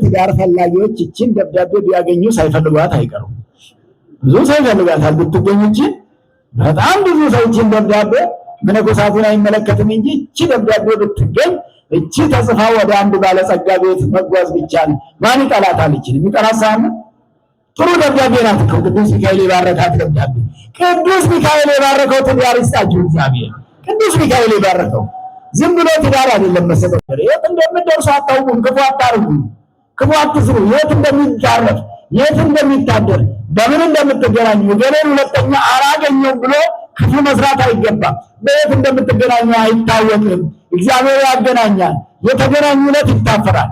ትዳር ፈላጊዎች እችን ደብዳቤ ቢያገኙ ሳይፈልጓት አይቀሩም። ብዙ ሰው ይፈልጋታል ብትገኝ እንጂ በጣም ብዙ ሰው እችን ደብዳቤ መነኮሳቱን አይመለከትም እንጂ እቺ ደብዳቤ ብትገኝ እቺ ተጽፋ ወደ አንድ ባለጸጋ ቤት መጓዝ ቢቻል ማን ይጠላታል? እቺ የሚጠላት ሳይሆን ጥሩ ደብዳቤ ናት እኮ ቅዱስ ሚካኤል የባረካት ደብዳቤ። ቅዱስ ሚካኤል የባረከው ትዳር ይስጣችሁ እግዚአብሔር። ቅዱስ ሚካኤል የባረከው ዝም ብሎ ትዳር አይደለም መሰከረ። የት እንደምትደርሱ አታውቁም። ክፉ አታርጉ፣ ክፉ አትስሩ። የት እንደሚታረፍ የት እንደሚታደር በምን እንደምትገናኙ ገሌን ሁለተኛ አላገኘውም ብሎ ክፉ መስራት አይገባም። በየት እንደምትገናኙ አይታወቅም። እግዚአብሔር ያገናኛል። የተገናኙለት ይታፈራል።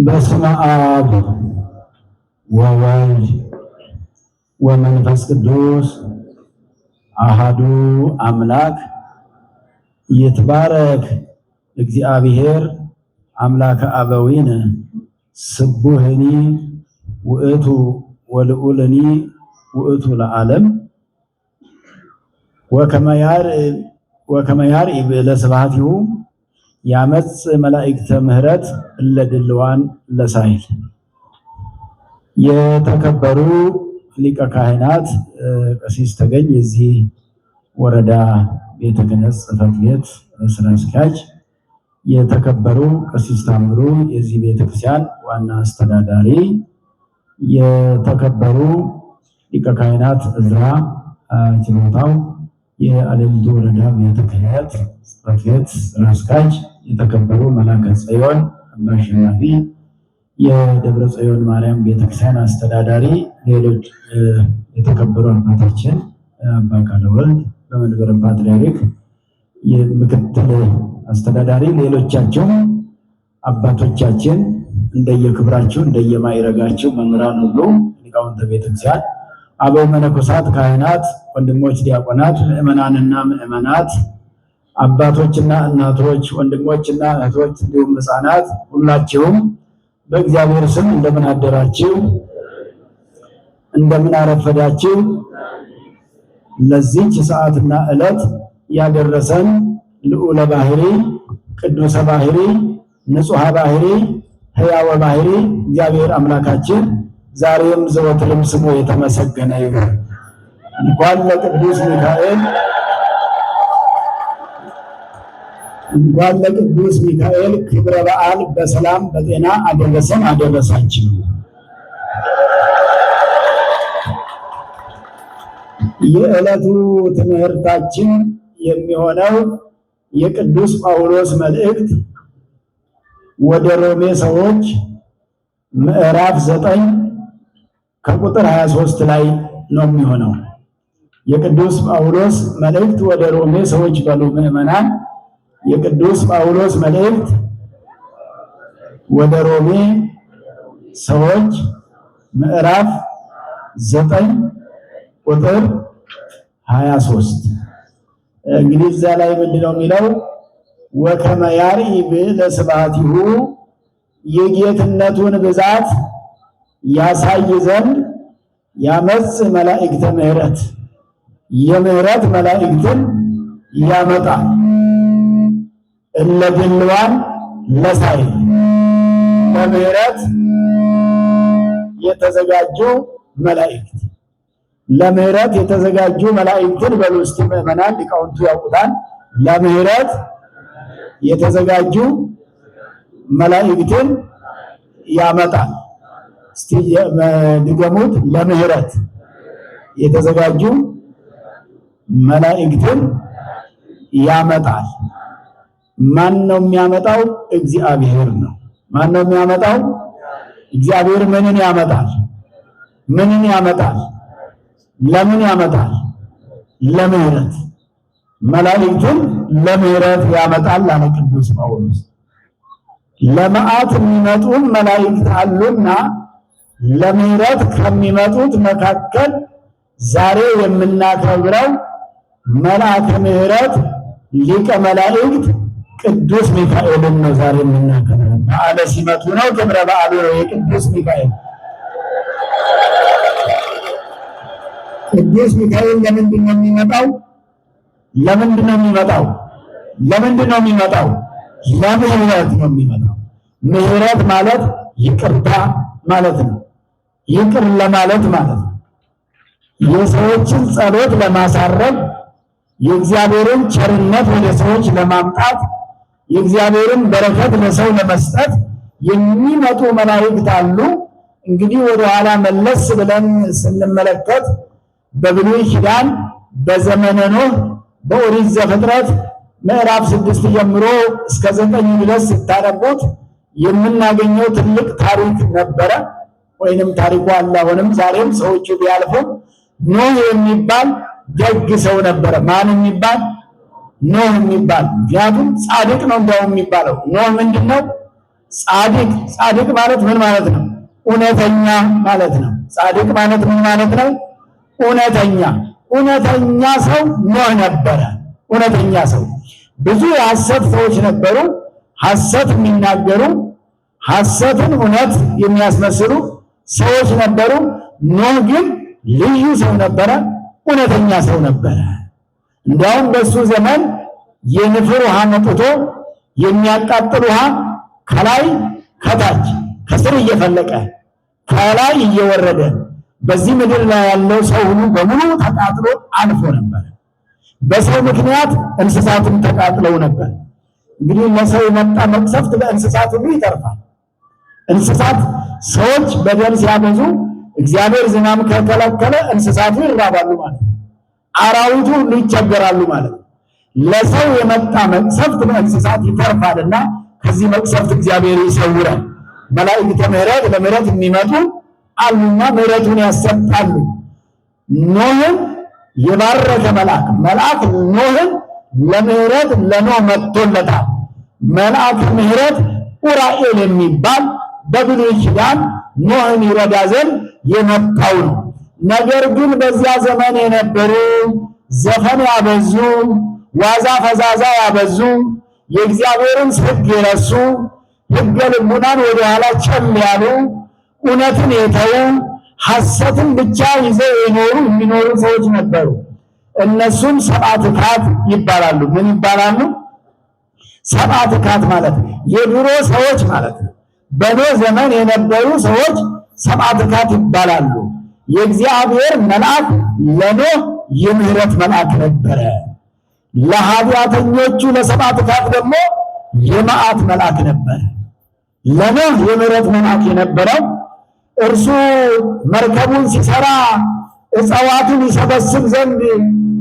በስመ አብ ወወልድ ወመንፈስ ቅዱስ አሃዱ አምላክ ይትባረክ እግዚአብሔር አምላከ አበዊነ ስቡህኒ ውእቱ ወልዑልኒ ውእቱ ለዓለም ወከመ ያርእ ለስብሐቲሁ ያመጽ መላእክተ ምህረት ለድልዋን ለሳይል። የተከበሩ ሊቀ ካህናት ቀሲስ ተገኝ የዚህ ወረዳ ቤተ ክህነት ጽሕፈት ቤት ስራ አስኪያጅ፣ የተከበሩ ቀሲስ ታምሩ የዚህ ቤተክርስቲያን ዋና አስተዳዳሪ፣ የተከበሩ ሊቀ ካህናት እዝራ ችሎታው የአለልቱ ወረዳ ቤተ ክህነት ጽሕፈት ቤት ስራ አስኪያጅ፣ የተከበሩ መላከ ጽዮን አባ አሸናፊ የደብረ ጽዮን ማርያም ቤተክርስቲያን አስተዳዳሪ፣ ሌሎች የተከበሩ አባታችን አባ ቃለወልድ በመንበረ ፓትርያርክ የምክትል አስተዳዳሪ፣ ሌሎቻቸው አባቶቻችን እንደየክብራቸው እንደየማይረጋቸው መምህራን ሁሉ ሊቃውንተ ቤተክርስቲያን፣ አበው መነኮሳት፣ ካህናት፣ ወንድሞች ዲያቆናት፣ ምእመናንና ምእመናት፣ አባቶችና እናቶች፣ ወንድሞችና እህቶች እንዲሁም ሕፃናት ሁላችሁም በእግዚአብሔር ስም እንደምን አደራችሁ? እንደምን አረፈዳችሁ? ለዚህች ሰዓትና ዕለት ያደረሰን ልዑለ ባህሪ ቅዱሰ ባህሪ ንጹሐ ባህሪ ሕያወ ባህሪ እግዚአብሔር አምላካችን ዛሬም ዘወትርም ስሙ የተመሰገነ ይሁን። እንኳን ለቅዱስ ሚካኤል ክብረ በዓል በሰላም በጤና አደረሰን አደረሳችሁ። የዕለቱ ትምህርታችን የሚሆነው የቅዱስ ጳውሎስ መልእክት ወደ ሮሜ ሰዎች ምዕራፍ 9 ከቁጥር 23 ላይ ነው የሚሆነው። የቅዱስ ጳውሎስ መልእክት ወደ ሮሜ ሰዎች በሉ ምዕመናን፣ የቅዱስ ጳውሎስ መልእክት ወደ ሮሜ ሰዎች ምዕራፍ 9 ቁጥር 23። እንግዲህ እዛ ላይ ምንድነው የሚለው? ወከመ ያርእ ለስብሐቲሁ የጌትነቱን ብዛት ያሳይ ዘንድ ያመጽ መላእክተ ምህረት የምህረት መላእክትን ያመጣል እለድልዋን ለሳይል ለምህረት የተዘጋጁ መላእክት ለምህረት የተዘጋጁ መላእክትን በሉ እስቲ ምዕመናን ሊቃውንቱ ያውቁታል። ለምህረት የተዘጋጁ መላእክትን ያመጣል። እስቲ ድገሙት። ለምህረት የተዘጋጁ መላእክትን ያመጣል። ማን ነው የሚያመጣው? እግዚአብሔር ነው። ማን ነው የሚያመጣው? እግዚአብሔር። ምንን ያመጣል? ምንን ያመጣል? ለምን ያመጣል? ለምህረት። መላእክትን ለምህረት ያመጣል አለ ቅዱስ ጳውሎስ። ለመዓት የሚመጡ መላእክት አሉና ለምህረት ከሚመጡት መካከል ዛሬ የምናከብረው መልአከ ምህረት ሊቀ መላእክት ቅዱስ ሚካኤልን ነው ዛሬ የምናከብረው። በዓለ ሲመቱ ነው፣ ክብረ በዓሉ ነው የቅዱስ ሚካኤል። ቅዱስ ሚካኤል ለምንድን ነው የሚመጣው? ለምንድን ነው የሚመጣው? ለምንድን ነው የሚመጣው? ለምህረት ነው የሚመጣው። ምህረት ማለት ይቅርታ ማለት ነው። ይቅር ለማለት ማለት ነው። የሰዎችን ጸሎት ለማሳረግ፣ የእግዚአብሔርን ቸርነት ወደ ሰዎች ለማምጣት፣ የእግዚአብሔርን በረከት ለሰው ለመስጠት የሚመጡ መላእክት አሉ። እንግዲህ ወደ ኋላ መለስ ብለን ስንመለከት በብሉይ ኪዳን በዘመነ ኖህ በኦሪት ዘፍጥረት ምዕራፍ 6 ጀምሮ እስከ 9 ድረስ ስታነቡት የምናገኘው ትልቅ ታሪክ ነበረ። ወይንም ታሪኩ አለ አሁንም ዛሬም ሰዎቹ ቢያልፉም ኖህ የሚባል ደግ ሰው ነበረ። ማን የሚባል? ኖህ የሚባል። ምክንያቱም ጻድቅ ነው እንደውም የሚባለው። ኖህ ምንድነው? ጻድቅ። ጻድቅ ማለት ምን ማለት ነው? እውነተኛ ማለት ነው። ጻድቅ ማለት ምን ማለት ነው? እውነተኛ። እውነተኛ ሰው ኖህ ነበረ። እውነተኛ ሰው። ብዙ የሐሰት ሰዎች ነበሩ፣ ሐሰት የሚናገሩ ሐሰትን እውነት የሚያስመስሉ ሰዎች ነበሩ። ኖህ ግን ልዩ ሰው ነበረ፣ እውነተኛ ሰው ነበረ። እንዲያውም በሱ ዘመን የንፍር ውሃ መጥቶ የሚያቃጥል ውሃ ከላይ ከታች ከስር እየፈለቀ ከላይ እየወረደ በዚህ ምድር ላይ ያለው ሰው ሁሉ በሙሉ ተቃጥሎ አልፎ ነበር። በሰው ምክንያት እንስሳትም ተቃጥለው ነበር። እንግዲህ ለሰው የመጣ መቅሰፍት ለእንስሳት ሁሉ ይተርፋል። እንስሳት ሰዎች በደል ሲያበዙ እግዚአብሔር ዝናብ ከከለከለ እንስሳቱ ይራባሉ ማለት ነው። አራዊቱ ሁሉ ይቸገራሉ ማለት ነው። ለሰው የመጣ መቅሰፍት ለእንስሳት ይተርፋልና ከዚህ መቅሰፍት እግዚአብሔር ይሰውራል። መላእክተ ምሕረት ለምሕረት የሚመጡ አሉና ምሕረቱን ያሰጣሉ። ኖህን የባረከ መልአክ ኖህን ለምሕረት ለኖህ መጥቶለታል። መልአከ ምሕረት ኡራኤል የሚባል በብሉይ ኪዳን ኖህን ይረዳ ዘንድ የመጣው ነው። ነገር ግን በዚያ ዘመን የነበሩ ዘፈን ያበዙ፣ ዋዛ ፈዛዛ ያበዙ፣ የእግዚአብሔርን ሕግ የረሱ፣ ሕገ ልቡናን ወደ ኋላ ቸል ያሉ፣ እውነትን የተዉ፣ ሐሰትን ብቻ ይዘው የሚኖሩ ሰዎች ነበሩ። እነሱም ሰብአ ትካት ይባላሉ። ምን ይባላሉ? ሰብአ ትካት ማለት የድሮ ሰዎች ማለት ነው። በኖህ ዘመን የነበሩ ሰዎች ሰብአ ትካት ይባላሉ። የእግዚአብሔር መልአክ ለኖህ የምህረት መልአክ ነበረ። ለኃጢአተኞቹ ለሰብአ ትካት ደግሞ የመዓት መልአክ ነበረ። ለኖህ የምህረት መልአክ የነበረው እርሱ መርከቡን ሲሰራ እጽዋቱን ይሰበስብ ዘንድ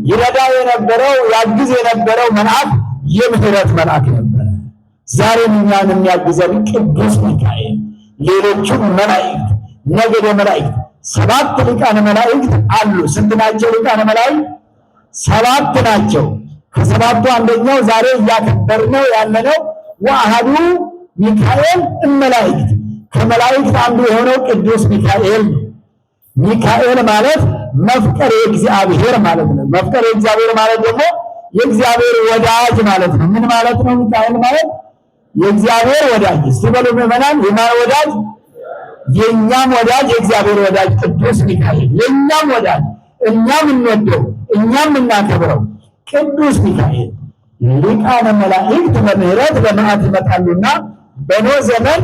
ይረዳ የነበረው ያግዝ የነበረው መልአክ የምህረት መልአክ ነበረ። ዛሬም እኛን የሚያግዘን ቅዱስ ሚካኤል፣ ሌሎቹም መላእክት፣ ነገደ መላእክት 7 ሊቃነ መላእክት አሉ። ስንት ናቸው ሊቃነ መላእክት? 7 ናቸው። ከሰባቱ አንደኛው ዛሬ እያከበርነው ያለነው ወአሐዱ ሚካኤል እመላእክት፣ ከመላእክት አንዱ የሆነው ቅዱስ ሚካኤል ነው። ሚካኤል ማለት መፍቀሬ እግዚአብሔር ማለት ነው። መፍቀሬ እግዚአብሔር ማለት ደግሞ የእግዚአብሔር ወዳጅ ማለት ነው። ምን ማለት ነው? ሚካኤል ማለት የእግዚአብሔር ወዳጅ። እስቲ በሉ ምዕመናን፣ የማን ወዳጅ? የእኛም ወዳጅ፣ የእግዚአብሔር ወዳጅ ቅዱስ ሚካኤል። የእኛም ወዳጅ፣ እኛም እንወደው፣ እኛም እናከብረው ቅዱስ ሚካኤል። ሊቃነ መላእክት በምህረት በመዓት ይመጣሉና በኖህ ዘመን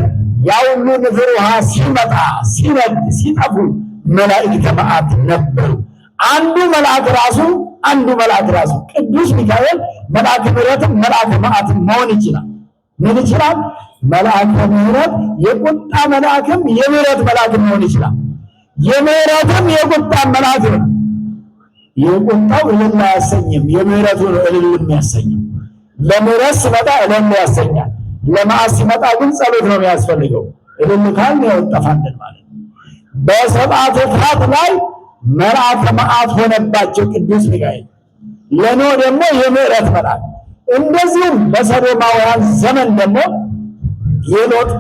ያውሉ ንፍር ውሃ ሲመጣ ሲነድ ሲጠፉ መላእክተ መዓት ነበሩ። አንዱ መልአክ ራሱ ቅዱስ ሚካኤል መልአከ ምሕረትም መልአከ መዓትም መሆን ይችላል። ምን ይችላል? መልአከ ምሕረት የቁጣ መልአክም የምሕረት መልአክም መሆን ይችላል። የምሕረትም የቁጣ መልአክ ነው። የቁጣው እልል አያሰኝም፣ የምሕረቱ ነው እልል የሚያሰኘው። ለምሕረት ሲመጣ እልል ያሰኛል። ለመዓት ሲመጣ ግን ጸሎት ነው የሚያስፈልገው። እልል ካልን ያወጣፋለን ማለት ነው። በሰብአ ትካት ላይ መልአከ መዓት ሆነባቸው ቅዱስ ሚካኤል። ለኖህ ደግሞ የምሕረት መልአክ። እንደዚሁም በሰዶማውያን ዘመን ደግሞ የሎጥ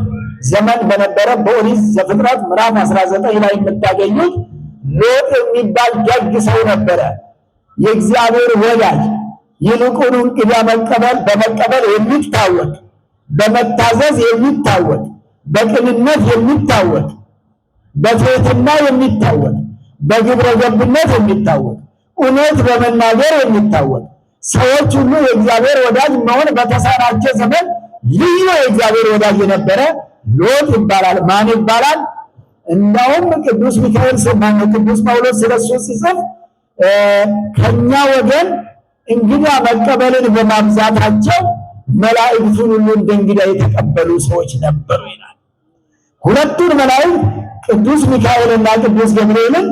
ዘመን በነበረ በኦሪት ዘፍጥረት ምዕራፍ 19 ላይ የምታገኙት ሎጥ የሚባል ደግ ሰው ነበረ። የእግዚአብሔር ወዳጅ፣ ይልቁኑ እንግዳ በመቀበል የሚታወቅ፣ በመታዘዝ የሚታወቅ፣ በቅንነት የሚታወቅ፣ በትሕትና የሚታወቅ፣ በግብረ ገብነት የሚታወቅ፣ እውነት በመናገር የሚታወቅ፣ ሰዎች ሁሉ የእግዚአብሔር ወዳጅ መሆን በተሳናቸው ዘመን ልዩ የእግዚአብሔር ወዳጅ የነበረ ሎጥ ይባላል። ማን ይባላል? እንደውም ቅዱስ ሚካኤል ቅዱስ ጳውሎስ ስለሱ ሲጽፍ ከኛ ወገን እንግዳ መቀበልን በማብዛታቸው መላእክቱን ሁሉ እንደ እንግዳ የተቀበሉ ሰዎች ነበሩ ይላል። ሁለቱን መላእክት ቅዱስ ሚካኤልና ቅዱስ ገብርኤልን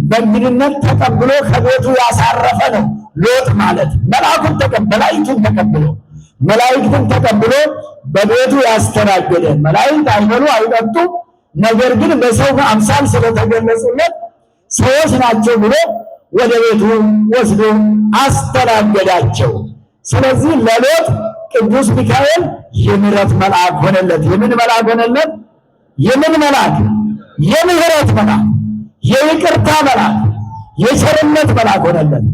በእንግድነት ተቀብሎ ከቤቱ ያሳረፈ ነው ሎጥ ማለት። መላእክትን ተቀብሎ በቤቱ ያስተናገደ። መላእክት አይበሉ አይጠጡ፣ ነገር ግን በሰው አምሳል ስለተገለጹለት ሰዎች ናቸው ብሎ ወደ ቤቱ ወስዶ አስተናገዳቸው። ስለዚህ ለሎጥ ቅዱስ ሚካኤል የምሕረት መልአክ ሆነለት። የምን መልአክ ሆነለት? የምን መልአክ? የምሕረት መልአክ፣ የይቅርታ መልአክ፣ የቸርነት መልአክ ሆነለት።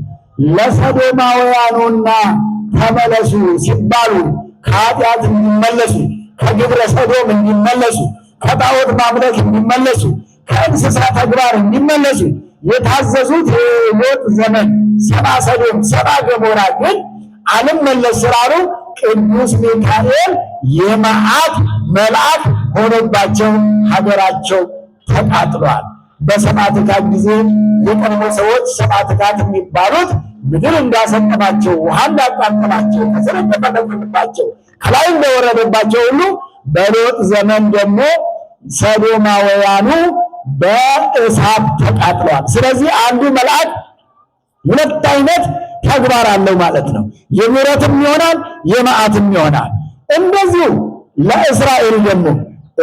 ለሰዶማውያኑና ተመለሱ ሲባሉ ከኃጢአት እንዲመለሱ፣ ከግብረ ሰዶም እንዲመለሱ፣ ከጣዖት ማምለክ እንዲመለሱ፣ ከእንስሳ ተግባር እንዲመለሱ የታዘዙት የሎጥ ዘመን ሰባ ሰዶም ሰባ ገሞራ ግን አልመለስ ስላሉ ቅዱስ ሚካኤል የመዓት መልአክ ሆኖባቸው ሀገራቸው ተቃጥሏል። በሰማዕታት ጊዜ የቀድሞ ሰዎች ሰማዕታት የሚባሉት ምድር እንዳሰጠማቸው፣ ውሃ እንዳቃጠላቸው፣ ከስር እንደፈነቀለባቸው፣ ከላይ እንደወረደባቸው ሁሉ በሎጥ ዘመን ደግሞ ሰዶማውያኑ በእሳት ተቃጥለዋል። ስለዚህ አንዱ መልአክ ሁለት አይነት ተግባር አለው ማለት ነው። የምሕረትም ይሆናል የመዓትም ይሆናል። እንደዚሁ ለእስራኤል ደግሞ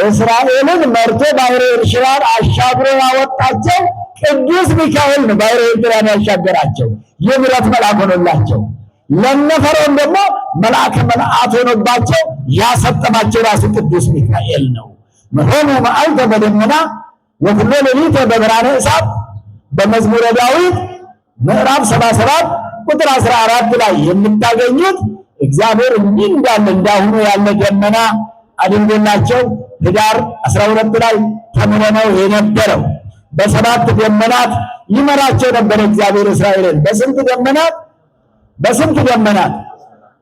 እስራኤልን መርቶ ባሕረ ኤርትራን አሻግሮ ያወጣቸው ቅዱስ ሚካኤል ነው። ባሕረ ኤርትራን ያሻገራቸው የምሕረት መልአክ ሆኖላቸው፣ ለነፈርዖን ደግሞ መልአከ መልአክ ሆኖባቸው ያሰጠማቸው ራሱ ቅዱስ ሚካኤል ነው። መሆኑ መዓልተ በደመና ወኩሎ ሌሊተ በብርሃነ እሳት በመዝሙረ ዳዊት ምዕራፍ 77 ቁጥር 14 ላይ የምታገኙት እግዚአብሔር እንዲህ እንዳለ እንዳሁኑ ያለ ደመና አድርጎላቸው ኅዳር 12 ላይ ተምረነው የነበረው በሰባት ደመናት ይመራቸው ነበር እግዚአብሔር እስራኤልን። በስንት ደመናት?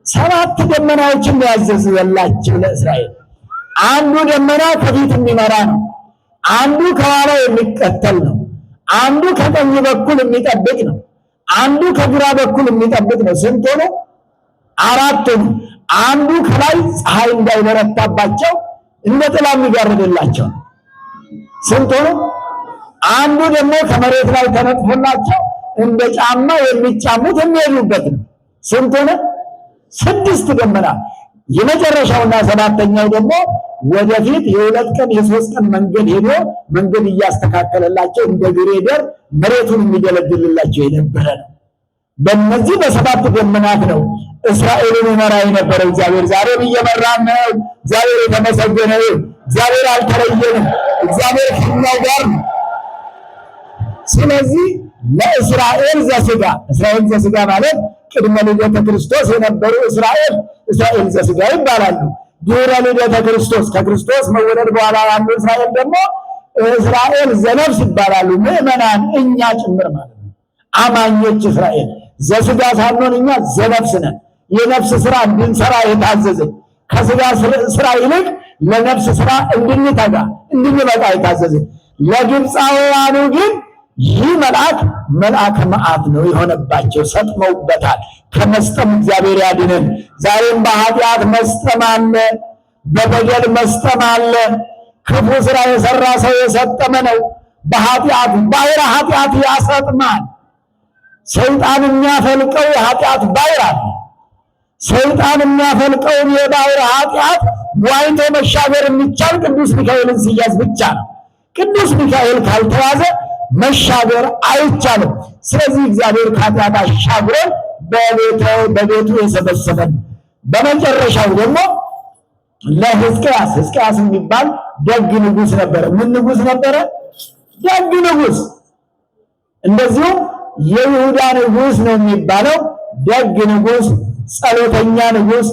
ሰባት ደመናዎችን ያዘዘላቸው ለእስራኤል። አንዱ ደመና ከፊት የሚመራ ነው። አንዱ ከኋላ የሚከተል ነው። አንዱ ከቀኝ በኩል የሚጠብቅ ነው። አንዱ ከግራ በኩል የሚጠብቅ ነው። ስንት ሆነ? አራት ሆኑ። አንዱ ከላይ ፀሐይ እንዳይበረታባቸው እንደ ጥላ የሚጋርድላቸው ስንት ሆነ? አንዱ ደግሞ ከመሬት ላይ ተነጥፎላቸው እንደ ጫማ የሚጫሙት የሚሄዱበት ነው። ስንት ሆነ? 6 ደመና። የመጨረሻውና ሰባተኛው ደግሞ ወደፊት የ2 ቀን የ3 ቀን መንገድ ሄዶ መንገድ እያስተካከለላቸው እንደ ግሬደር መሬቱን የሚደለድልላቸው የነበረ ነው። በእነዚህ በሰባት ደመናት ነው እስራኤልን ይመራ የነበረው እግዚአብሔር። ዛሬም እየመራን ነው። እግዚአብሔር የተመሰገነ ይሁን። እግዚአብሔር አልተለየንም። እግዚአብሔር ከእኛው ጋር ነው። ስለዚህ ለእስራኤል ዘሥጋ፣ እስራኤል ዘሥጋ ማለት ቅድመ ልደተ ክርስቶስ የነበሩ እስራኤል ዘሥጋ ይባላሉ። ድኅረ ልደተ ክርስቶስ ከክርስቶስ መወለድ በኋላ ያሉ እስራኤል ደግሞ እስራኤል ዘነፍስ ይባላሉ። ምዕመናን እኛ ጭምር ማለት ነው። አማኞች እስራኤል ዘሥጋ ሳንሆን እኛ ዘነፍስ ነን። የነፍስ ስራ እንድንሰራ የታዘዝን፣ ከሥጋ ስራ ይልቅ ለነፍስ ስራ እንድንተጋ እንድንበቃ የታዘዝን። ለግብፃውያኑ ግን ይህ መልአክ መልአከ መዓት ነው የሆነባቸው። ሰጥመውበታል። ከመስጠም እግዚአብሔር ያድነን። ዛሬም በኃጢአት መስጠም አለ፣ በበደል መስጠም አለ። ክፉ ስራ የሰራ ሰው የሰጠመ ነው። በኃጢአት ባሕረ ኃጢአት ያሰጥማል። ሰይጣን የሚያፈልቀው የኃጢአት ባሕር አለ። ሰይጣን የሚያፈልቀውን የባሕረ ኃጢአት ዋኝቶ መሻገር የሚቻል ቅዱስ ሚካኤልን ሲያዝ ብቻ ነው። ቅዱስ ሚካኤል ካልተያዘ መሻገር አይቻልም። ስለዚህ እግዚአብሔር ከኃጢአት አሻግሮን በቤቱ የሰበሰበን። በመጨረሻው ደግሞ ሕዝቅያስ የሚባል ደግ ንጉሥ ነበረ። ምን ንጉሥ ነበረ? ደግ ንጉሥ። እንደዚሁም የይሁዳ ንጉሥ ነው የሚባለው። ደግ ንጉሥ፣ ጸሎተኛ ንጉሥ፣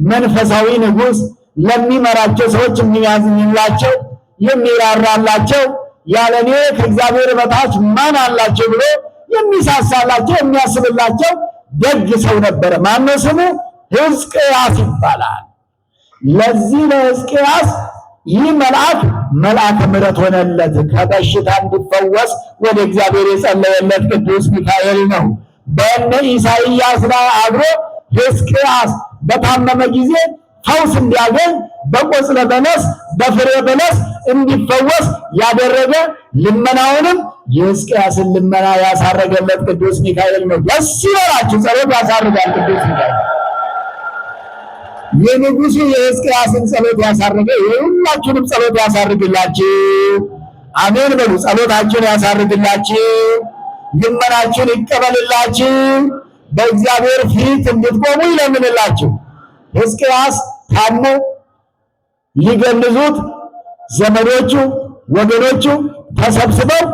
መንፈሳዊ ንጉሥ፣ ለሚመራቸው ሰዎች የሚያዝንላቸው፣ የሚራራላቸው፣ ያለኔ ከእግዚአብሔር በታች ማን አላቸው ብሎ የሚሳሳላቸው፣ የሚያስብላቸው ደግ ሰው ነበረ። ማነው ስሙ? ሕዝቅያስ ይባላል። ለዚህ ለሕዝቅያስ ይህ መልአከ ምሕረት ሆነለት። ከበሽታ እንዲፈወስ ወደ እግዚአብሔር የጸለየለት ቅዱስ ሚካኤል ነው። በእነ ኢሳይያስ ላይ አድሮ ሕዝቅያስ በታመመ ጊዜ ፈውስ እንዲያገኝ በቆጽለ በለስ በፍሬ በለስ እንዲፈወስ ያደረገ ልመናውንም የሕዝቅያስን ልመና ያሳረገለት ቅዱስ ሚካኤል ነው። ደስ ይበላችሁ፣ ጸሎት ያሳርጋል ቅዱስ ሚካኤል። የንጉሱ የሕዝቅያስን ጸሎት ያሳረገ የሁላችሁንም ጸሎት ያሳርግላችሁ። አሜን በሉ። ጸሎታችሁን ያሳርግላችሁ፣ ልመናችሁን ይቀበልላችሁ፣ በእግዚአብሔር ፊት እንድትቆሙ ይለምንላችሁ። ሕዝቅያስ ታሞ ሊገንዙት ዘመዶቹ ወገኖቹ ተሰብስበው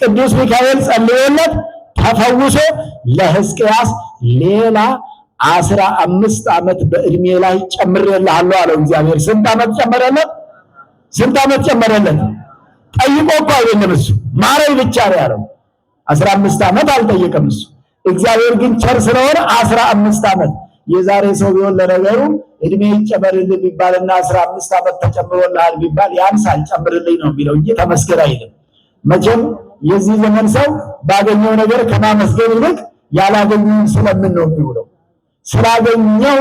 ቅዱስ ሚካኤል ጸልዮለት ተፈውሶ ለሕዝቅያስ ሌላ 15 ዓመት በእድሜ ላይ ጨምሬልሃለሁ አለው እግዚአብሔር። ስንት ዓመት ጨመረለት? ስንት ዓመት ጨመረለት? ጠይቆ እኮ አይደለም እሱ ማረኝ ብቻ ነው ያለው። 15 ዓመት አልጠየቀም እሱ። እግዚአብሔር ግን ቸር ስለሆነ 15 ዓመት። የዛሬ ሰው ቢሆን ለነገሩ እድሜ ይጨመርልህ ቢባልና 15 ዓመት ተጨምሮልሃል ቢባል ያንሳል ጨምርልኝ ነው የሚለው እንጂ ተመስገን አይልም። መቼም የዚህ ዘመን ሰው ባገኘው ነገር ከማመስገን ይልቅ ያላገኘውን ስለምን ነው የሚውለው። ስላገኘው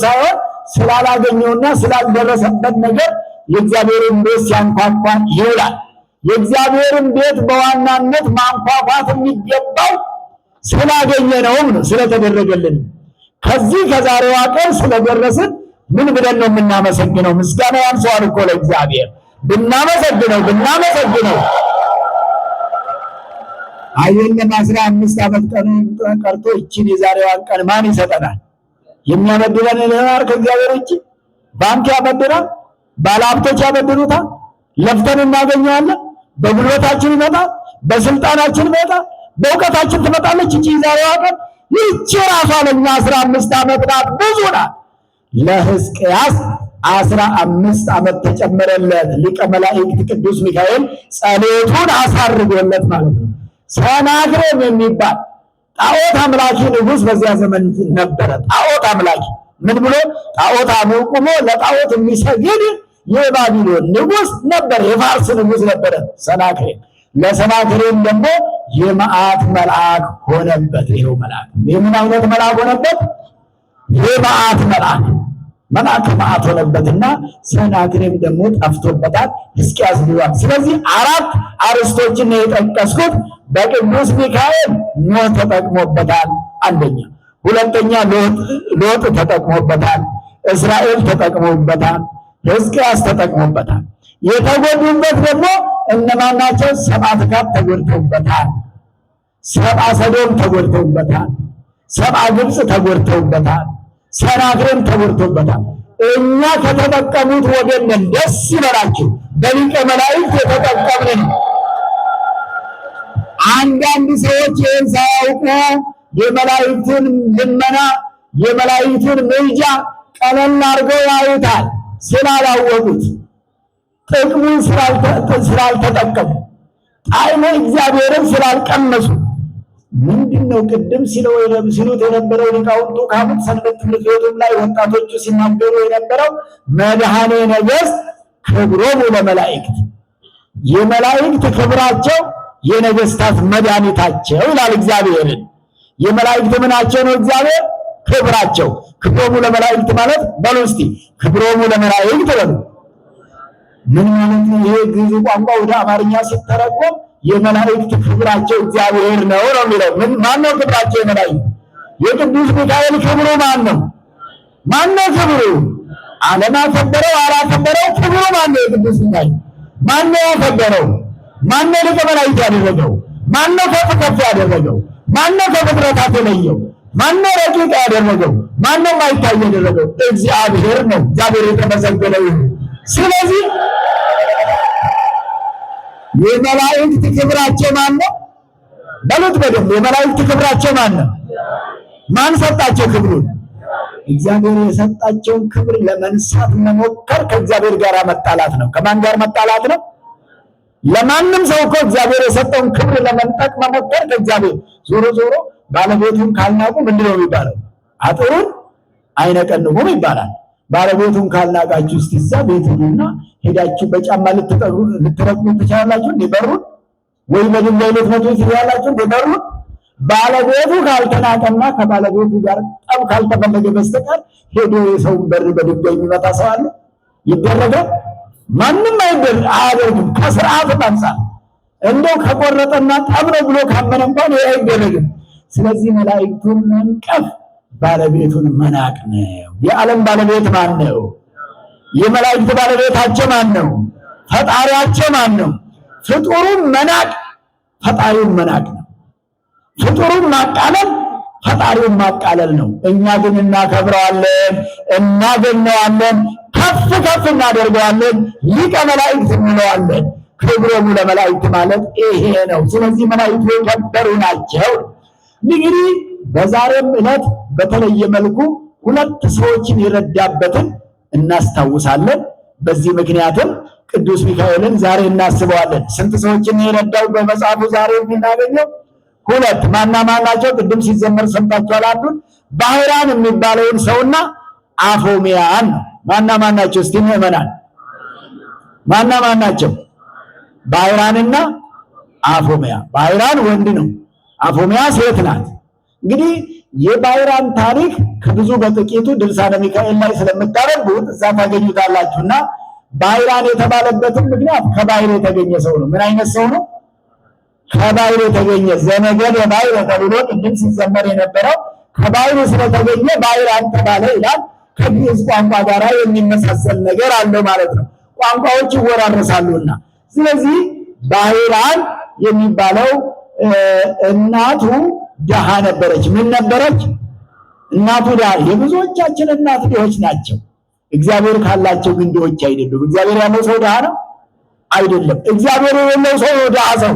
ሳይሆን ስላላገኘውና ስላልደረሰበት ነገር የእግዚአብሔርን ቤት ሲያንኳኳ ይውላል። የእግዚአብሔርን ቤት በዋናነት ማንኳኳት የሚገባው ስላገኘነውም ነው፣ ስለተደረገልን። ከዚህ ከዛሬዋ ቀን ስለደረስን ምን ብለን ነው የምናመሰግነው? ምስጋና ያንሰዋል እኮ ለእግዚአብሔር። ብናመሰግነው አይደለም 15 ዓመት ቀርቶ ይችን የዛሬዋን ቀን ማን ይሰጠናል? የሚያበድረን ለማር ከእግዚአብሔር ውጭ ባንክ ያበድራል፣ ባለሀብቶች ያበድሩታል። ለፍተን እናገኘዋለን። በጉልበታችን ይመጣል፣ በስልጣናችን ይመጣል፣ በእውቀታችን ትመጣለች። ይቺ የዛሬዋ ቀን ይቺ ራሷ ለኛ 15 ዓመት ናት፣ ብዙ ናት። ለሕዝቅያስ 15 ዓመት ተጨመረለት። ሊቀ መላእክት ቅዱስ ሚካኤል ጸሎቱን አሳርጎለት ማለት ነው። ሰናክሬም የሚባል ጣዖት አምላኪ ንጉሥ በዚያ ዘመን ነበረ። ጣዖት አምላኪ ምን ብሎ ጣዖት አቁሞ ለጣዖት የሚሰግድ የባቢሎን ንጉሥ ነበር። የፋርስ ንጉሥ ነበረ ሰናክሬም። ለሰናክሬም ደግሞ የመዓት መልአክ ሆነበት። ይኸው መልአክ የምን አይነት መልአክ ሆነበት? የመዓት መልአክ መዓት ሆነበትና ሰናክሬም ደግሞ ጠፍቶበታል። ሕዝቅያስ ብሏል። ስለዚህ 4 አርስቶችን የጠቀስኩት በቅዱስ ሚካኤል ኖህ ተጠቅሞበታል። አንደኛ። ሁለተኛ ሎጥ ተጠቅሞበታል። እስራኤል ተጠቅሞበታል። ሕዝቅያስ ተጠቅሞበታል። የተጎዱበት ደግሞ እነማን ናቸው? ሰማዕታት ተጎድተውበታል። ሰብአ ሰዶም ተጎድተውበታል። ሰብአ ግብፅ ተጎድተውበታል። ሰናክሬም ተጎድተውበታል። እኛ ከተጠቀሙት ወገን ነን። ደስ ይበላችሁ። በሊቀ መላእክት የተጠቀምን። አንዳንድ ሰዎች ይህን ሳያውቁ የመላእክቱን ልመና የመላእክቱን ምልጃ ቀለል አድርገው ያዩታል። ስላላወቁት ጥቅሙን ስላልተጠቀሙ ጣዕመ እግዚአብሔርን ስላልቀመሱ ምንድነው ቅድም ሲሉት የነበረው ሊቃውንቱ ካህናት ሰንበት ትምህርት ቤቱም ላይ ወጣቶቹ ሲናገሩ የነበረው መድኃኔ ነገሥት ክብሮሙ ለመላእክት፣ የመላእክት ክብራቸው የነገስታት መድኃኒታቸው ይላል እግዚአብሔርን። የመላእክት ምናቸው ነው? እግዚአብሔር ክብራቸው። ክብሮሙ ለመላእክት ማለት በሉ እስቲ ክብሮሙ ለመላእክት በሉ። ምን ማለት ነው? ይሄ ግዕዝ ቋንቋ ወደ አማርኛ ሲተረጎም የመላእክት ክብራቸው እግዚአብሔር ነው ነው የሚለው። ማን ነው ክብራቸው? የመላእክት የቅዱስ ሚካኤል ክብሩ ማን ነው? ማን ነው ክብሩ? ዓለም አከበረው አላከበረው ክብሩ ማን ነው? የቅዱስ ሚካኤል ማን ነው ያከበረው? ማን ነው ሊቀ መላእክት ያደረገው? ማን ነው ከፍ ከፍ ያደረገው? ማን ነው ከፍጥረታት የለየው? ማን ነው ረቂቅ ያደረገው? ማን ነው ማይታይ ያደረገው? እግዚአብሔር ነው። እግዚአብሔር የተመሰገነ ይሁን። ስለዚህ የመላእክት ክብራቸው ማን ነው? በሉት በደንብ። የመላእክት ክብራቸው ማን ነው? ማን ሰጣቸው ክብሩን? እግዚአብሔር የሰጣቸውን ክብር ለመንሳት መሞከር ከእግዚአብሔር ጋር መጣላት ነው። ከማን ጋር መጣላት ነው? ለማንም ሰው እኮ እግዚአብሔር የሰጠውን ክብር ለመንጠቅ መሞከር ከእግዚአብሔር። ዞሮ ዞሮ ባለቤቱን ካልናቁ ምንድን ነው የሚባለው? አጥሩን አይነቀንቁም ይባላል። ባለቤቱን ካልናቃችሁ እስቲ እዛ ቤት ሂዱና ሄዳችሁ በጫማ ልትረግጡ ትችላላችሁ እንዴ? በሩን ወይ በድንጋይ ልትመቱ ትችላላችሁ እንዴ? በሩን ባለቤቱ ካልተናቀና ከባለቤቱ ጋር ጠብ ካልተፈለገ በስተቀር ሄዶ የሰውን በር በድንጋይ የሚመታ ሰው አለ? ይደረጋል? ማንም አያደርግም። ከስርዓት አንፃር እንደው ከቆረጠና ጠብ ነው ብሎ ካመነ እንኳን ይሄ አይደረግም። ስለዚህ መላእክቱን መንቀፍ ባለቤቱን መናቅ ነው። የዓለም ባለቤት ማን ነው? የመላእክት ባለቤታቸው ማን ነው? ፈጣሪያቸው ማን ነው? ፍጡሩን መናቅ ፈጣሪውን መናቅ ነው። ፍጡሩን ማቃለል ፈጣሪውን ማቃለል ነው። እኛ ግን እናከብረዋለን፣ እናገኘዋለን፣ ከፍ ከፍ እናደርገዋለን፣ ሊቀ መላእክት እንለዋለን። ክብሮሙ ለመላእክት ማለት ይሄ ነው። ስለዚህ መላእክቱ የከበሩ ናቸው። እንግዲህ በዛሬም ዕለት በተለየ መልኩ ሁለት ሰዎችን የረዳበትን እናስታውሳለን። በዚህ ምክንያትም ቅዱስ ሚካኤልን ዛሬ እናስበዋለን። ስንት ሰዎችን የረዳው በመጽሐፉ ዛሬ የምናገኘው? ሁለት። ማና ማናቸው? ቅድም ሲዘመር ሰምታችኋል። አንዱን ባህራን የሚባለውን ሰውና አፎሚያን ነው። ማና ማናቸው? እስቲ ምዕመናን ማና ማናቸው? ባህራንና አፎሚያ። ባህራን ወንድ ነው፣ አፎሚያ ሴት ናት። እንግዲህ የባህራን ታሪክ ከብዙ በጥቂቱ ድርሳነ ሚካኤል ላይ ስለምታረቡት እዛ ታገኙታላችሁና ባህራን የተባለበትን ምክንያት ከባህር የተገኘ ሰው ነው። ምን አይነት ሰው ነው? ከባህር የተገኘ ዘነገደ ባህር ተብሎ ቅድም ሲዘመር የነበረው ከባህር ስለተገኘ ባህራን ተባለ ይላል። ከግዕዝ ቋንቋ ጋር የሚመሳሰል ነገር አለው ማለት ነው። ቋንቋዎች ይወራረሳሉና ስለዚህ ባህራን የሚባለው እናቱ ድሃ ነበረች። ምን ነበረች? እናቱ ድሃ። የብዙዎቻችን እናት ድሆች ናቸው። እግዚአብሔር ካላቸው ግን ድሆች አይደሉም። እግዚአብሔር ያለው ሰው ድሃ ነው አይደለም። እግዚአብሔር የሌለው ሰው ድሃ ሰው።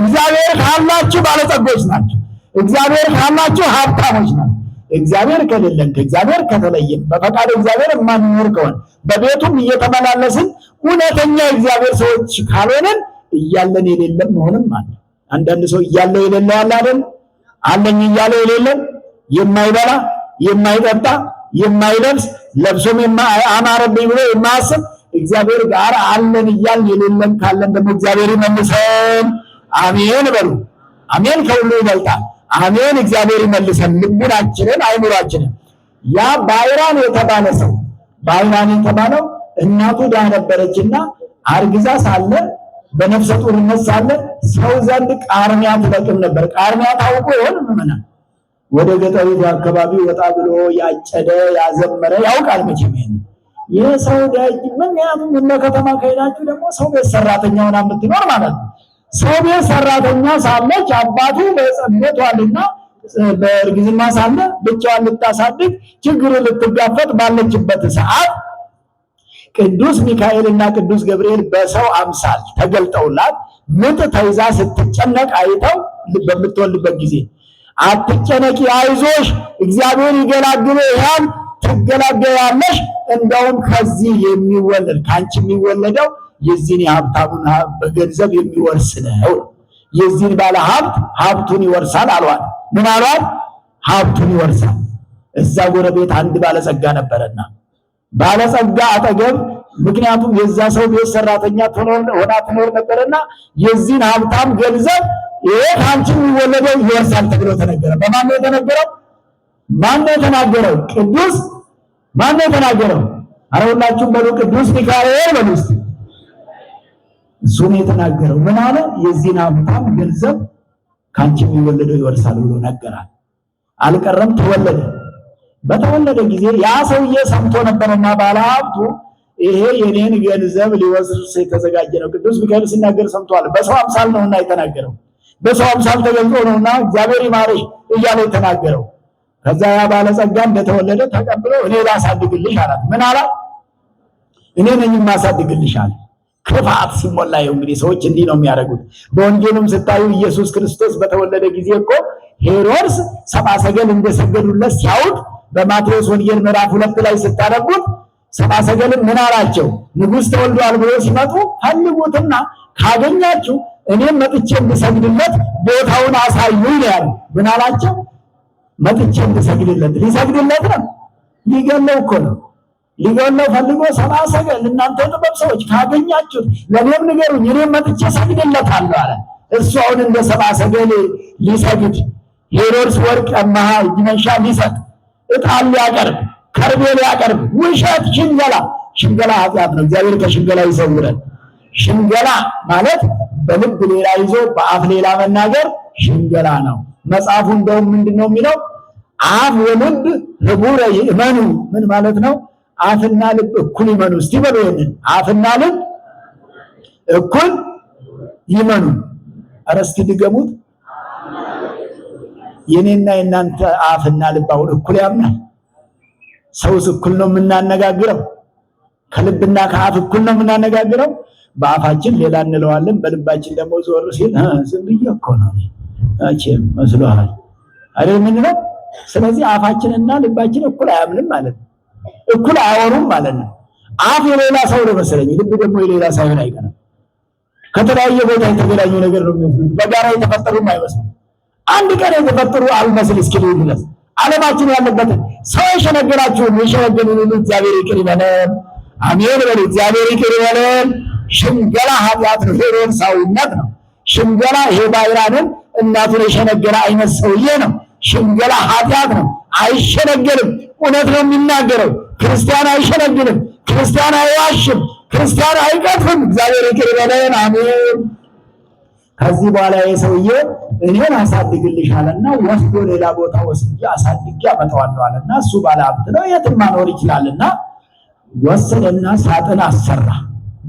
እግዚአብሔር ካላችሁ ባለጸጎች ናቸው። እግዚአብሔር ካላችሁ ሀብታሞች ናቸው። እግዚአብሔር ከሌለን ከእግዚአብሔር ከተለየን በፈቃድ እግዚአብሔር የማንኖር ከሆነ በቤቱም እየተመላለስን እውነተኛ እግዚአብሔር ሰዎች ካልሆነን እያለን የሌለን መሆንም አለ። አንዳንድ ሰው እያለው የሌለው አለ አይደል? አለኝ እያለው የሌለው የማይበላ የማይጠጣ የማይለብስ ለብሶም አማረብኝ ብሎ የማያስብ እግዚአብሔር ጋር አለን እያልን የሌለን ካለን ደግሞ እግዚአብሔር ይመልሰን። አሜን በሉ። አሜን ከሁሉ ይበልጣል። አሜን። እግዚአብሔር ይመልሰን ልቡናችንን አይምሯችንን። ያ ባህራን የተባለ ሰው ባህራን የተባለው እናቱ ድሃ ነበረችና አርግዛ ሳለ በነፍሰ ጡርነት ሳለ ሰው ዘንድ ቃርሚያ ትለቅም ነበር። ቃርሚያ ታውቁ ይሆን? ምናምን ወደ ገጠሪቱ አካባቢ ወጣ ብሎ ያጨደ ያዘመረ ያውቃል መቼም ይሄ ሰው ደጅ። ምክንያቱም እነ ከተማ ከሄዳችሁ ደግሞ ሰው ቤት ሰራተኛ ሆና የምትኖር ማለት ነው። ሰው ቤት ሰራተኛ ሳለች አባቱ በጸሎቷልና በእርግዝና ሳለ ብቻዋን ልታሳድግ ችግሩን ልትጋፈጥ ባለችበት ሰዓት ቅዱስ ሚካኤልና ቅዱስ ገብርኤል በሰው አምሳል ተገልጠውላት ምጥ ተይዛ ስትጨነቅ አይተው በምትወልድበት ጊዜ አትጨነቂ፣ አይዞሽ፣ እግዚአብሔር ይገላግልሻል፣ ትገላገያለሽ። እንደውም ከዚህ የሚወለድ ካንቺ የሚወለደው የዚህን የሀብታሙን በገንዘብ የሚወርስ ነው። የዚህን ባለ ሀብት ሀብቱን ይወርሳል አሏት። ምን አሏት? ሀብቱን ይወርሳል። እዛ ጎረቤት አንድ ባለጸጋ ነበረና ባለጸጋ አጠገብ ምክንያቱም የዛ ሰው ቤት ሰራተኛ ሆና ትኖር ነበርና የዚህን ሀብታም ገንዘብ ይሄ ካንቺ የሚወለደው ይወርሳል ተብሎ ተነገረ። በማን ነው የተነገረው? ማን ነው የተናገረው? ቅዱስ ማን ነው የተናገረው? ኧረ ሁላችሁም በሉ ቅዱስ ሚካኤል በሉ እስቲ። እሱ ነው የተናገረው። ምን አለ? የዚህን ሀብታም ገንዘብ ካንቺ የሚወለደው ይወርሳል ብሎ ነገራል። አልቀረም፣ ተወለደ። በተወለደ ጊዜ ያ ሰውዬ ሰምቶ ነበርና ባለሀብቱ ይሄ የኔን ገንዘብ ሊወስድ የተዘጋጀ ነው። ቅዱስ ሚካኤል ሲናገር ሰምቷል። በሰው አምሳል ነውና የተናገረው፣ በሰው አምሳል ተገልጾ ነውና እግዚአብሔር ይማርሽ እያለ የተናገረው። ከዛ ያ ባለጸጋ እንደተወለደ ተቀብለው እኔ ላሳድግልሽ አላት። ምን አላት? እኔ ነኝ የማሳድግልሽ አለ። ክፋት ሲሞላ ይኸው እንግዲህ ሰዎች እንዲህ ነው የሚያደርጉት። በወንጌሉም ስታዩ ኢየሱስ ክርስቶስ በተወለደ ጊዜ እኮ ሄሮድስ ሰብአ ሰገል እንደሰገዱለት ሲያውቅ በማቴዎስ ወንጌል ምዕራፍ 2 ላይ ስታነቡት ሰብአ ሰገልን ምን አላቸው? ንጉሥ ተወልዷል ብሎ ሲመጡ ፈልጉትና ካገኛችሁ እኔም መጥቼ እንድሰግድለት ቦታውን አሳዩኝ ነው ያሉ። ምን አላቸው? መጥቼ እንድሰግድለት። ሊሰግድለት ነው? ሊገለው እኮ ነው። ሊገለው ፈልጎ ሰብአ ሰገል እናንተ ጥበብ ሰዎች ካገኛችሁት ለእኔም ንገሩኝ፣ እኔም መጥቼ ሰግድለታለሁ አለ። እሱ አሁን እንደ ሰብአ ሰገል ሊሰግድ ሄሮድስ ወርቅ አማሃ እጅ መንሻ ሊሰጥ ዕጣን ሊያቀርብ ከርቤ ሊያቀርብ ውሸት፣ ሽንገላ ኃጢአት ነው። እግዚአብሔር ከሽንገላ ይሰውረን። ሽንገላ ማለት በልብ ሌላ ይዞ በአፍ ሌላ መናገር ሽንገላ ነው። መጽሐፉ እንደውም ምንድነው የሚለው? አፍ ወልብ ህቡረ ይእመኑ። ምን ማለት ነው? አፍና ልብ እኩል ይመኑ። እስቲ በሉ ይሄንን፣ አፍና ልብ እኩል ይመኑ። ኧረ እስቲ ድገሙት። የኔና የናንተ አፍና ልብ አሁን እኩል ያምናል? ሰውስ እኩል ነው የምናነጋግረው? ከልብና ከአፍ እኩል ነው የምናነጋግረው? በአፋችን ሌላ እንለዋለን፣ በልባችን ደግሞ ዞር ሲል ዝም ብዬ እኮ ነው እቺም መስሎሃል አይደል ምንለው? ስለዚህ አፋችንና ልባችን እኩል አያምንም ማለት ነው። እኩል አያወሩም ማለት ነው። አፍ የሌላ ሰው ነው መሰለኝ፣ ልብ ደግሞ የሌላ ሳይሆን አይቀርም። ከተለያየ ቦታ የተገናኙ ነገር ነው የሚመስሉት። በጋራ የተፈጠሩም አይመስሉም። አንድ ቀን የተፈጠሩ አልመስል እስኪሉ ድረስ ዓለማችን ያለበትን ሰው የሸነገላችሁን የሸነገሉን እግዚአብሔር ይቅር ይበለን። አሜን በሉ። እግዚአብሔር ይቅር ይበለን። ሽንገላ ኃጢአት ነው፣ ሄሮድሳዊነት ነው። ሽንገላ ይሄ ባይራንን እናቱን የሸነገለ አይነት ሰውዬ ነው። ሽንገላ ኃጢአት ነው። አይሸነገልም፣ እውነት ነው የሚናገረው። ክርስቲያን አይሸነግልም፣ ክርስቲያን አይዋሽም፣ ክርስቲያን አይቀጥፍም። እግዚአብሔር ይቅር ይበለን። አሜን። ከዚህ በኋላ የሰውዬ እኔን አሳድግልሻለና ወስዶ ሌላ ቦታ ወስጄ አሳድጌ አመጣዋለሁ አለና እሱ ባለ ሀብት ነው፣ የትም ማኖር ይችላልና ወሰደና ሳጥን አሰራ።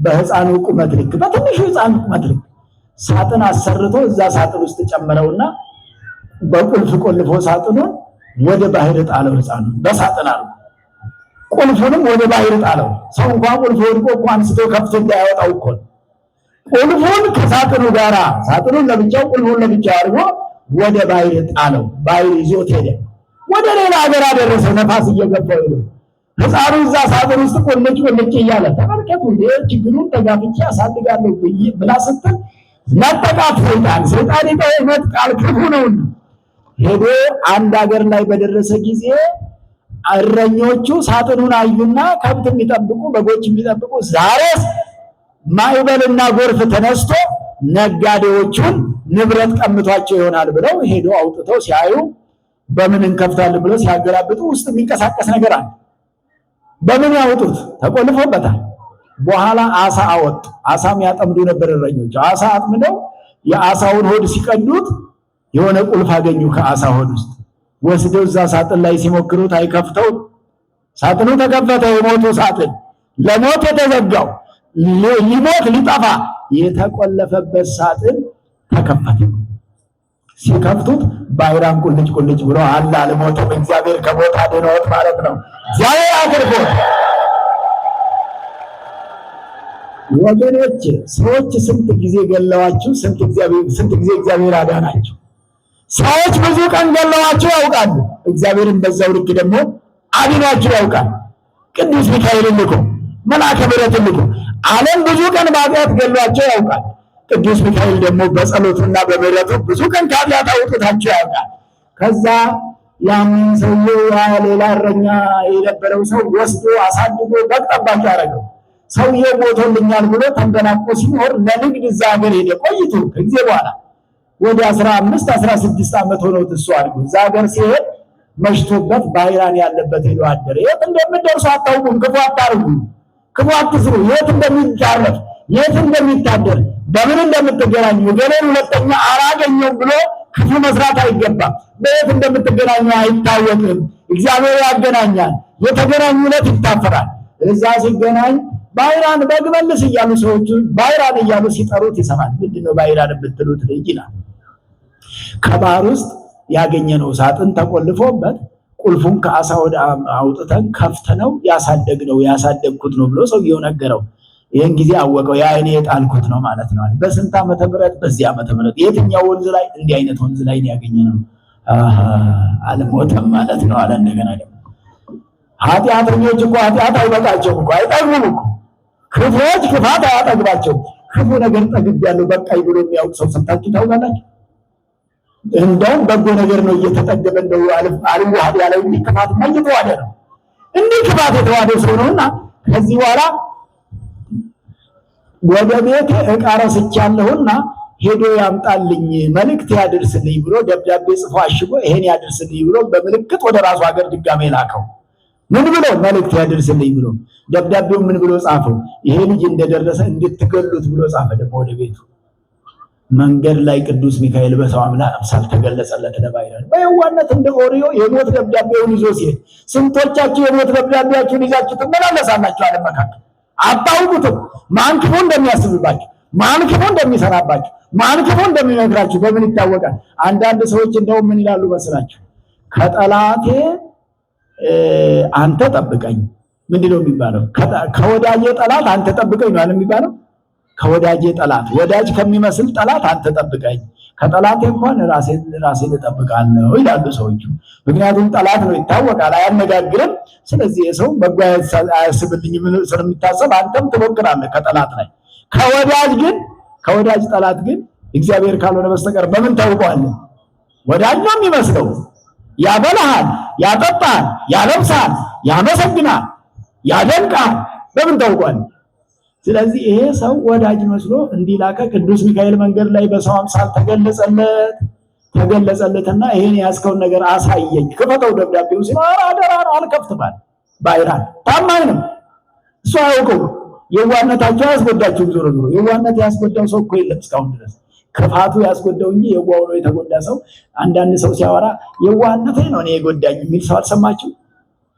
በህፃኑ ቁመት ልክ፣ በትንሹ ህፃን ቁመት ልክ ሳጥን አሰርቶ እዛ ሳጥን ውስጥ ጨመረውና በቁልፍ ቆልፎ ሳጥኑን ወደ ባህር ጣለው። ህፃኑ በሳጥን አሉ፣ ቁልፉንም ወደ ባህር ጣለው። ሰው እንኳን ቁልፉ ወድቆ እንኳን አንስቶ ከፍቶ እንዳያወጣው እኮ ቁልፉን ከሳጥኑ ጋራ፣ ሳጥኑን ለብቻው ቁልፉን ለብቻው አድርጎ ወደ ባህር ጣለው። ባህር ይዞት ሄደ። ወደ ሌላ ሀገር አደረሰው። ነፋስ እየገባው ሄደ። ህፃኑ እዛ ሳጥን ውስጥ ቁልጭ እያለ ተመልከቱ። ችግሩን ተጋፍቼ አሳድጋለሁ ብላ ስትል ነጠቃት ሰይጣን። ሰይጣን ይመጥቃል፣ ክፉ ነውና ሄዶ አንድ ሀገር ላይ በደረሰ ጊዜ እረኞቹ ሳጥኑን አዩና ከብት የሚጠብቁ በጎች የሚጠብቁ ዛሬስ ማዕበልና ጎርፍ ተነስቶ ነጋዴዎቹን ንብረት ቀምቷቸው ይሆናል ብለው ሄዶ አውጥተው ሲያዩ በምን እንከፍታለን ብለው ሲያገላብጡ ውስጥ የሚንቀሳቀስ ነገር አለ። በምን ያወጡት? ተቆልፎበታል። በኋላ አሳ አወጡ። አሳም ያጠምዱ ነበር እረኞች። አሳ አጥምደው የአሳውን ሆድ ሲቀዱት የሆነ ቁልፍ አገኙ ከአሳ ሆድ ውስጥ። ወስደው እዛ ሳጥን ላይ ሲሞክሩት አይከፍተው። ሳጥኑ ተከፈተ። የሞቱ ሳጥን ለሞት የተዘጋው ሊሞት ሊጠፋ የተቆለፈበት ሳጥን ተከፈተ። ሲከፍቱት ባይራን ቁልጭ ብሎ አለ። አልሞተም። እግዚአብሔር ከሞት አድኖት ማለት ነው። እግዚአብሔር አድርጎ ወገኖች፣ ሰዎች ስንት ጊዜ ገለዋችሁ፣ ስንት ጊዜ እግዚአብሔር አዳናችሁ። ሰዎች ብዙ ቀን ገለዋችሁ ያውቃሉ። እግዚአብሔርን በዛው ልክ ደግሞ አድኗችሁ ያውቃል። ቅዱስ ሚካኤልን ልኮ መልአከ ምሕረትን ልኮ ዓለም ብዙ ቀን በኃጢአት ገሏቸው ያውቃል። ቅዱስ ሚካኤል ደግሞ በጸሎቱና በምሕረቱ ብዙ ቀን ከኃጢአት አውጥታቸው ያውቃል። ከዛ ያንን ሰውዬው ሌላ እረኛ የነበረው ሰው ወስዶ አሳድጎ በግ ጠባቂ አደረገው። ሰውዬው ሞቶልኛል ብሎ ተንበናቆ ሲኖር ለንግድ እዛ ሀገር ሄደ። ቆይቶ ከጊዜ በኋላ ወደ 15-16 ዓመት ሆኖት እሱ አድጎ እዛ ሀገር ሲሄድ መሽቶበት ባይራን ያለበት ሄዶ አደረ። የት እንደምትደርሱ አታውቁም፣ ክፉ አታርጉ፣ ክፉ አትስሩ፣ የት እንደሚታረፍ የት እንደሚታደር በምን እንደምትገናኙ ገሌን ሁለተኛ አላገኘውም ብሎ ክፉ መስራት አይገባም። በየት እንደምትገናኙ አይታወቅም። እግዚአብሔር ያገናኛል። የተገናኙለት ይታፈራል። እዛ ሲገናኝ ባይራን በግ መልስ እያሉ ሰዎቹ ባይራን እያሉ ሲጠሩት ይሰማል። ምንድነው ባይራን የምትሉት ልጅ ይላል። ከባህር ውስጥ ያገኘነው ሳጥን ተቆልፎበት ቁልፉን ከአሳ ወደ አውጥተን ከፍተነው ያሳደግኩት ነው ብሎ ሰውየው ነገረው። ይሄን ጊዜ አወቀው። ያ እኔ የጣልኩት ነው ማለት ነው። በስንት ዓመተ ምህረት? በዚህ ዓመተ ምህረት። የትኛው ወንዝ ላይ? እንዲህ አይነት ወንዝ ላይ ያገኘነው። አልሞተም ማለት ነው አለ። እንደገና ደግሞ ኃጢአተኞች እኮ ኃጢአት አይበቃቸውም እኮ፣ አይጠግቡም እኮ። ክፉዎች ክፋት አያጠግባቸውም። ክፉ ነገር ጠግቤያለሁ በቃኝ ብሎ የሚያውቅ ሰው ሰምታችሁ ታውቃላችሁ? እንደውም በጎ ነገር ነው እየተጠገበ እንደው አልዋሃድ ያለው እንጂ ክፋት እየተዋደ ነው። እንዲህ ክፋት የተዋደው ሰው ነውና ከዚህ በኋላ ወደ ቤቴ ዕቃ ረስቻለሁና ሄዶ ያምጣልኝ መልእክት ያድርስልኝ ብሎ ደብዳቤ ጽፎ አሽጎ ይሄን ያድርስልኝ ብሎ በምልክት ወደ ራሱ ሀገር ድጋሜ ላከው። ምን ብሎ መልእክት ያድርስልኝ ብሎ ደብዳቤው ምን ብሎ ጻፈው? ይሄ ልጅ እንደደረሰ እንድትገሉት ብሎ ጻፈ። ደግሞ ወደ ቤቱ መንገድ ላይ ቅዱስ ሚካኤል በሰው አምሳል ተገለጸለት ለባይራን በየዋነት እንደ ኦሪዮ የሞት ደብዳቤውን ይዞ ሲሄድ ስንቶቻችሁ የሞት ደብዳቤያችሁን ይዛችሁ ትመላለሳላችሁ? አለ መካከል አታውቁትም። ማን ክፉ እንደሚያስብባችሁ፣ ማን ክፉ እንደሚሰራባችሁ፣ ማን ክፉ እንደሚነግራችሁ በምን ይታወቃል? አንዳንድ ሰዎች እንደውም ምን ይላሉ መስላችሁ? ከጠላቴ አንተ ጠብቀኝ። ምንድነው የሚባለው? ከወዳጄ ጠላት አንተ ጠብቀኝ ነው የሚባለው። ከወዳጄ ጠላት፣ ወዳጅ ከሚመስል ጠላት አንተ ጠብቀኝ፣ ከጠላቴ እንኳን ራሴን እጠብቃለሁ ይላሉ ሰዎቹ። ምክንያቱም ጠላት ነው ይታወቃል፣ አያነጋግርም። ስለዚህ የሰው መጓየት አያስብልኝም ስለሚታሰብ አንተም ትሞክራለህ ከጠላት ላይ። ከወዳጅ ጠላት ግን እግዚአብሔር ካልሆነ በስተቀር በምን ታውቀዋለህ? ወዳጅ ነው የሚመስለው። ያበላሃል፣ ያጠጣል፣ ያለብሳል፣ ያመሰግናል፣ ያደንቃል። በምን ታውቀዋለህ? ስለዚህ ይሄ ሰው ወዳጅ መስሎ እንዲላከ ቅዱስ ሚካኤል መንገድ ላይ በሰው አምሳል ተገለጸለትና ይሄን ያስከውን ነገር አሳየኝ፣ ክፈተው ደብዳቤው ሲል አደራ አልከፍትም አለ። ባይራን ታማኝ ነው፣ እሱ አያውቀው። የዋህነታቸው ያስጎዳቸው። ዞሮ የዋህነት ያስጎዳው ሰው እኮ የለም እስካሁን ድረስ። ክፋቱ ያስጎዳው እንጂ የዋህ ነው የተጎዳ ሰው። አንዳንድ ሰው ሲያወራ የዋህነቴ ነው እኔ የጎዳኝ የሚል ሰው አልሰማችሁ?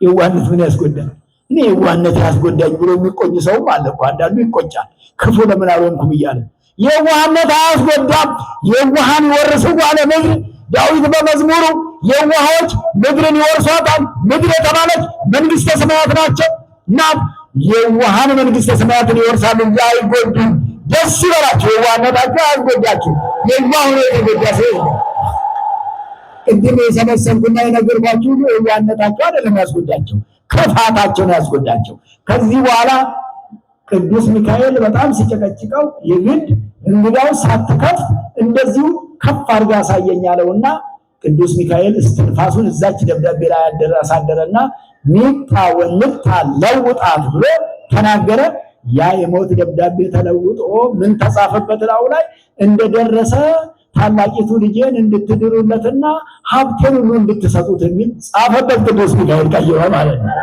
የዋህነት ምን ያስጎዳል? እኔ የዋህነት ያስጎዳኝ ብሎ የሚቆኝ ሰውም አለ እኮ። አንዳንዱ ይቆጫል፣ ክፉ ለምን አልሆንኩም እያለ። የዋህነት አያስጎዳም። የዋሃን ይወርስዋ ለምድር። ዳዊት በመዝሙሩ የዋሆች ምድርን ይወርሷታል። ምድር የተባለች መንግስተ ሰማያት ናቸው እና የዋሃን መንግስተ ሰማያትን ይወርሳሉ እንጂ አይጎዱም። ደስ ይበላችሁ፣ የዋህነታቸው አያስጎዳችሁ። የዋህ ሆኖ የተጎዳ ሰው ቅድም የሰበሰብኩና የነገርኳችሁ ሁሉ የዋህነታቸው አይደለም ያስጎዳቸው፣ ክፋታቸውን ያስጎዳቸው። ከዚህ በኋላ ቅዱስ ሚካኤል በጣም ሲጨቀጭቀው የግድ እንግዳው ሳትከፍት እንደዚሁ ከፍ አድርጋ ያሳየኛለውና ቅዱስ ሚካኤል እስትንፋሱን እዛች ደብዳቤ ላይ አሳደረና ሚጣ ወልታ ለውጣት ብሎ ተናገረ። ያ የሞት ደብዳቤ ተለውጦ ምን ተጻፈበት? ላው ላይ እንደደረሰ ታላቂቱ ልጄን እንድትድሩለትና ሀብቴን ሁሉ እንድትሰጡት የሚል ጻፈበት ቅዱስ ሚካኤል ቀይሮ ማለት ነው።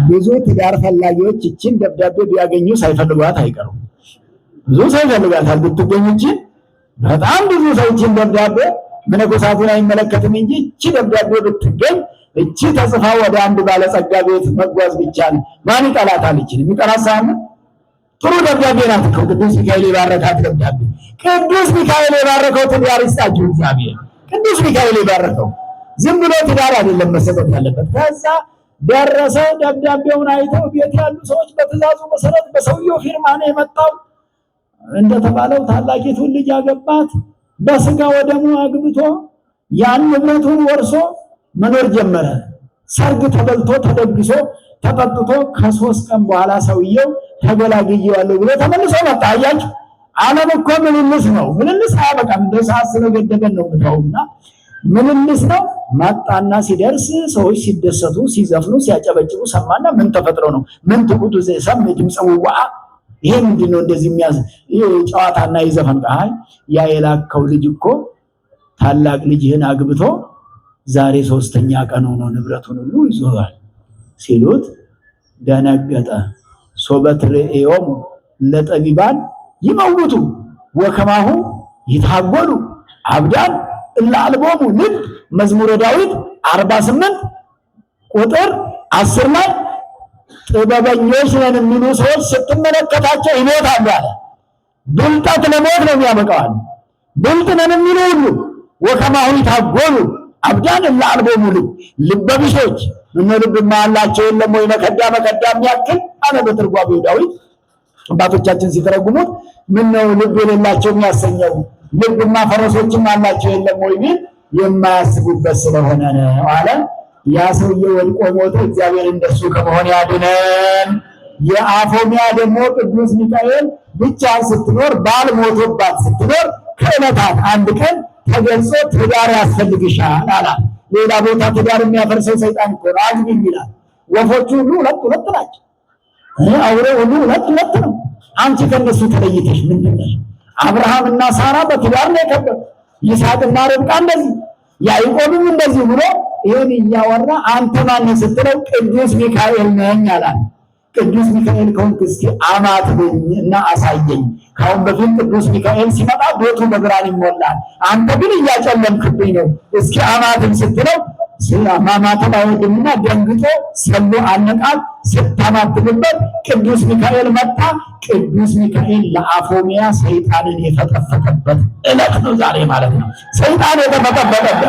ብዙ ትዳር ፈላጊዎች እችን ደብዳቤ ቢያገኙ ሳይፈልጓት አይቀሩም። ብዙ ሰው ይፈልጋታል ብትገኝ እንጂ በጣም ብዙ ሰው እችን ደብዳቤ መነኮሳቱን አይመለከትም እንጂ እቺ ደብዳቤ ብትገኝ እቺ ተጽፋ ወደ አንድ ባለጸጋ ቤት መጓዝ ቢቻል ማን ይጠላታል? እቺ የሚጠላት ሳይሆን ጥሩ ደብዳቤ ናት እኮ ቅዱስ ሚካኤል የባረካት ደብዳቤ። ቅዱስ ሚካኤል የባረከው ትዳር ይስጣችሁ እግዚአብሔር። ቅዱስ ሚካኤል የባረከው ዝም ብሎ ትዳር አይደለም መሰጠት ያለበት። ከዛ ደረሰ። ደብዳቤውን አይተው ቤት ያሉ ሰዎች በትእዛዙ መሰረት በሰውየው ፊርማ ነው የመጣው። እንደተባለው ታላቂቱን ልጅ አገባት። በስጋ ወደሙ አግብቶ ያን ንብረቱን ወርሶ መኖር ጀመረ። ሰርግ ተበልቶ ተደግሶ ተጠጥቶ ከ3 ቀን በኋላ ሰውየው ተገላግዬዋለሁ ብሎ ተመልሶ መጣ። አያችሁ፣ ዓለም እኮ ምልልስ ነው። ምልልስ አያበቃም። እንደ ሰዓት ስለገደበን ነው የምታውና ምልልስ ነው። መጣና ሲደርስ ሰዎች ሲደሰቱ፣ ሲዘፍኑ፣ ሲያጨበጭቡ ሰማና ምን ተፈጥሮ ነው? ምን ትቁጡ ዘሰም ድምጽዋ ይሄ ምንድነው? እንደዚህ የሚያዝ ይሄ ጨዋታና ይዘፈን ጋር ያ የላከው ልጅ እኮ ታላቅ ልጅህን አግብቶ ዛሬ 3ኛ ቀን ሆኖ ንብረቱን ሁሉ ይዞራል ሲሉት ደነገጠ። ሶበትሬዮም ለጠቢባን ይመውቱ ወከማሁ ይታጎሉ አብዳን እላልቦሙ ልብ መዝሙረ ዳዊት 48 ቁጥር 10 ላይ ጥበበኞች ነን የሚሉ ሰዎች ስትመለከታቸው ይሞታሉ አለ። ብልጠት ለሞት ነው የሚያበቃው። ብልጥ ነን የሚሉ ሁሉ ወከማሁ ይታጎሉ አብዳን እላልቦሙ ልበቢሶች ምን ልብ ማላቸው የለም ወይ? መከዳ የሚያክል አለ በትርጓሜው ዳዊት አባቶቻችን ሲተረጉሙት ምን ነው ልብ የሌላቸው የሚያሰኘው? ልብማ ፈረሶችም አላቸው የለም ወይ ቢል የማያስቡበት ስለሆነ ነው አለ። ያ ሰውዬ ወድቆ ሞተ። እግዚአብሔር እንደሱ ከመሆን ያድነን። የአፎሚያ ደግሞ ቅዱስ ሚካኤል ብቻ ስትኖር ባል ሞቶባት ስትኖር ከዕለታት አንድ ቀን ተገልጾ ትዳር ያስፈልግሻል አላት። ሌላ ቦታ ትዳር የሚያፈርሰው ሰይጣን እኮ ነው። አግቢ ይላል። ወፎቹ ሁሉ ሁለት ሁለት ናቸው። አውሬ ሁሉ ሁለት ሁለት ነው። አንቺ ከነሱ ተለይተሽ ምንድን ነሽ? አብርሃምና ሳራ በትዳር ነው የከበሩ። ይስሐቅና ርብቃ እንደዚህ፣ ያዕቆብም እንደዚህ ብሎ ይህን እያወራ አንተ ማነህ ስትለው ቅዱስ ሚካኤል ነኝ አላል። ቅዱስ ሚካኤል ከሆንክ እስኪ አማትበኝ እና አሳየኝ። ካሁን በፊት ቅዱስ ሚካኤል ሲመጣ ቤቱ በብርሃን ይሞላል፣ አንተ ግን እያጨለምክብኝ ነው። እስኪ አማትም ስትለው ማማተብ አይወድምና ደንግጦ ሰሎ አነቃል። ስታማትብበት ቅዱስ ሚካኤል መጣ። ቅዱስ ሚካኤል ለአፎሚያ ሰይጣንን የፈጠፈጠበት ዕለት ነው ዛሬ ማለት ነው። ሰይጣን የተፈጠፈጠበት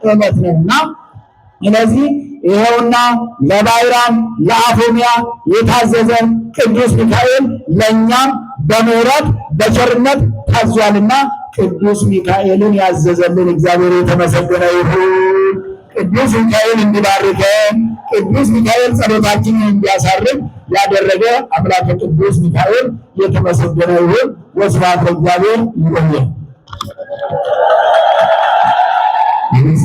ዕለት ነውና ስለዚህ ይሄውና ለባይራም ለአፎሚያ የታዘዘ ቅዱስ ሚካኤል ለእኛም በምሕረት በቸርነት ታዟልና ቅዱስ ሚካኤልን ያዘዘልን እግዚአብሔር የተመሰገነ ይሁን። ቅዱስ ሚካኤል እንዲባርከን፣ ቅዱስ ሚካኤል ጸሎታችንን እንዲያሳርግ ያደረገ አምላከ ቅዱስ ሚካኤል የተመሰገነ ይሁን። ወስብሐት ለእግዚአብሔር። ይቆየን። ይህ